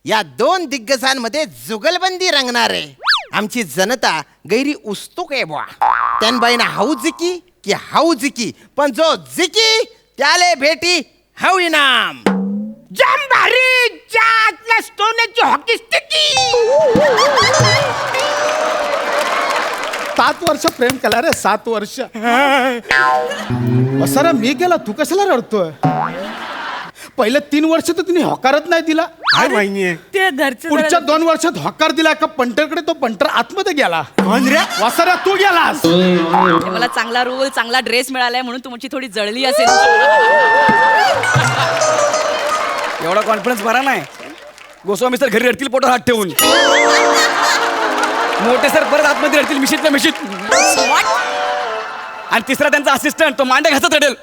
या 2 दिग्गजांमध्ये जुगलबंदी रंगणार आहे. आमची जनता गैरी उत्सुक आहे बुवा. त्यांबाईना हाऊ जिकी की हाऊ जिकी, पण जो जिकी त्याले भेटी हाऊ इनाम. जाम भारी जातला सोन्याची हॉकी स्टिकी. 7 वर्ष प्रेम केला रे, 7 वर्ष. सर मी केला, तू कशाला रडतोय? पहिले 3 वर्ष तर तुम्ही होकारच नाही दिला. काय माहिती ते घरचे पुढच्या 2 वर्षात होकार दिला का पंटरकडे, तो पंटर आतमध्ये गेला. वसरा तू गेलास. मला चांगला रोल चांगला ड्रेस मिळालाय म्हणून तुमची थोडी जळली असेल. एवढा कॉन्फिडन्स बरा नाही. गोस्वामी सर घरी रडतील पोटावर हात ठेवून. मोठे सर परत आतमध्ये रडतील मिशीतल्या मिशीत. आणि तिसरा त्यांचा असिस्टंट, तो मांडे घासत रडेल.